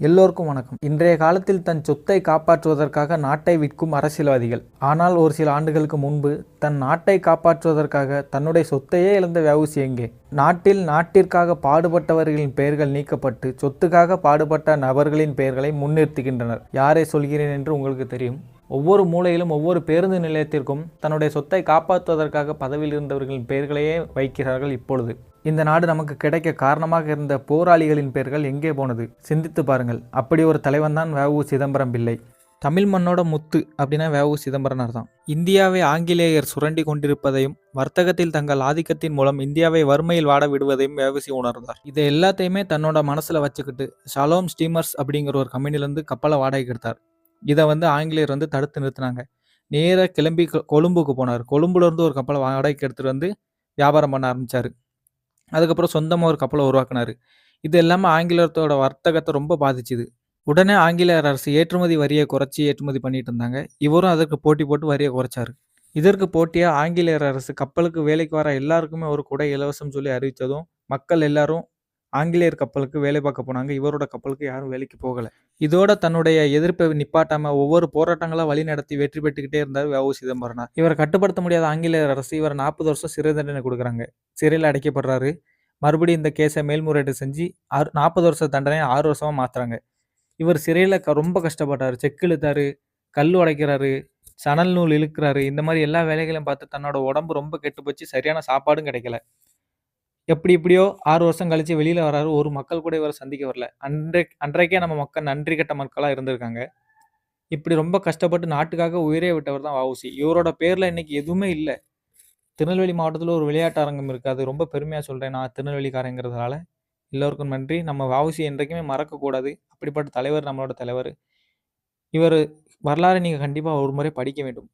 எல்லோருக்கும் வணக்கம். இன்றைய காலத்தில் தன் சொத்தை காப்பாற்றுவதற்காக நாட்டை விற்கும் அரசியல்வாதிகள். ஆனால் ஒரு சில ஆண்டுகளுக்கு முன்பு தன் நாட்டை காப்பாற்றுவதற்காக தன்னுடைய சொத்தையே இழந்த வ.உ.சி. எங்கே? நாட்டிற்காக பாடுபட்டவர்களின் பெயர்கள் நீக்கப்பட்டு சொத்துக்காக பாடுபட்ட நபர்களின் பெயர்களை முன்னிறுத்துகின்றனர். யாரை சொல்கிறேன் என்று உங்களுக்கு தெரியும். ஒவ்வொரு மூலையிலும் ஒவ்வொரு பேருந்து நிலையத்திற்கும் தன்னுடைய சொத்தை காப்பாற்றுவதற்காக பதவியில் இருந்தவர்களின் பெயர்களையே வைக்கிறார்கள். இப்பொழுது இந்த நாடு நமக்கு கிடைக்க காரணமாக இருந்த போராளிகளின் பெயர்கள் எங்கே போனது? சிந்தித்து பாருங்கள். அப்படி ஒரு தலைவன் தான் வ.உ. சிதம்பரம் பிள்ளை. தமிழ் மண்ணோட முத்து அப்படின்னா வ.உ. சிதம்பரனார் தான். இந்தியாவை ஆங்கிலேயர் சுரண்டி கொண்டிருப்பதையும் வர்த்தகத்தில் தங்கள் ஆதிக்கத்தின் மூலம் இந்தியாவை வறுமையில் வாட விடுவதையும் வ.உ.சி. உணர்ந்தார். இதை எல்லாத்தையுமே தன்னோட மனசுல வச்சுக்கிட்டு ஷாலோம் ஸ்டீமர்ஸ் அப்படிங்கிற ஒரு கம்பெனிலேருந்து கப்பலை வாடகைக்கு எடுத்தார். இதை ஆங்கிலேயர் தடுத்து நிறுத்தினாங்க. நேராக கிளம்பி கொழும்புக்கு போனார். கொழும்புலேருந்து ஒரு கப்பலை வாடகைக்கு எடுத்துகிட்டு வந்து வியாபாரம் பண்ண ஆரம்பித்தார். அதுக்கப்புறம் சொந்தமாக ஒரு கப்பலை உருவாக்குனார். இது எல்லாமே ஆங்கிலேயத்தோட வர்த்தகத்தை ரொம்ப பாதிச்சுது. உடனே ஆங்கிலேயர் அரசு ஏற்றுமதி வரியை குறைச்சி ஏற்றுமதி பண்ணிட்டு இருந்தாங்க. இவரும் அதற்கு போட்டி போட்டு வரியை குறைச்சாரு. இதற்கு போட்டியாக ஆங்கிலேயர் அரசு கப்பலுக்கு வேலைக்கு வர எல்லாருக்குமே ஒரு குடை இலவசம் சொல்லி அறிவித்ததும் மக்கள் எல்லாரும் ஆங்கிலேயர் கப்பலுக்கு வேலை பார்க்க போனாங்க. இவரோட கப்பலுக்கு யாரும் வேலைக்கு போகலை. இதோட தன்னுடைய எதிர்ப்பை நிப்பாட்டாம ஒவ்வொரு போராட்டங்களா வழி நடத்தி வெற்றி பெற்றுக்கிட்டே இருந்தார் வ.உ. சிதம்பரனார். இவரை கட்டுப்படுத்த முடியாத ஆங்கிலேயர் அரசு இவர் 40 வருஷம் சிறை தண்டனை கொடுக்குறாங்க. சிறையில் அடைக்கப்படுறாரு. மறுபடியும் இந்த கேஸை மேல்முறையீடு செஞ்சு 40 வருஷ தண்டனையை 6 வருஷமா மாத்துறாங்க. இவர் சிறையில் ரொம்ப கஷ்டப்பட்டாரு. செக்கு இழுத்தாரு, கல் உடைக்கிறாரு, சணல் நூல் இழுக்கிறாரு. இந்த மாதிரி எல்லா வேலைகளையும் பார்த்து தன்னோட உடம்பு ரொம்ப கெட்டு போச்சு. சரியான சாப்பாடும் கிடைக்கல. எப்படியோ 6 வருஷம் கழிச்சு வெளியில வராரு. ஒரு மக்கள் கூட இவரை சந்திக்க வரல. அன்றைக்கே நம்ம மக்கள் நன்றி கெட்ட மக்களா இருந்திருக்காங்க. இப்படி ரொம்ப கஷ்டப்பட்டு நாட்டுக்காக உயிரே விட்டவர் தான் வ.உ.சி. இவரோட பேர்ல இன்னைக்கு எதுவுமே இல்ல. திருநெல்வேலி மாவட்டத்தில் ஒரு விளையாட்டு அரங்கம் இருக்கு. அது ரொம்ப பெருமையா சொல்றேன் நான் திருநெல்வேலிக்காரங்கிறதுனால. எல்லோருக்கும் நன்றி. நம்ம வ.உ.சி. என்றைக்குமே மறக்கக்கூடாது. அப்படிப்பட்ட தலைவர் நம்மளோட தலைவர். இவர் வரலாறை நீங்க கண்டிப்பா ஒரு முறை படிக்க வேண்டும்.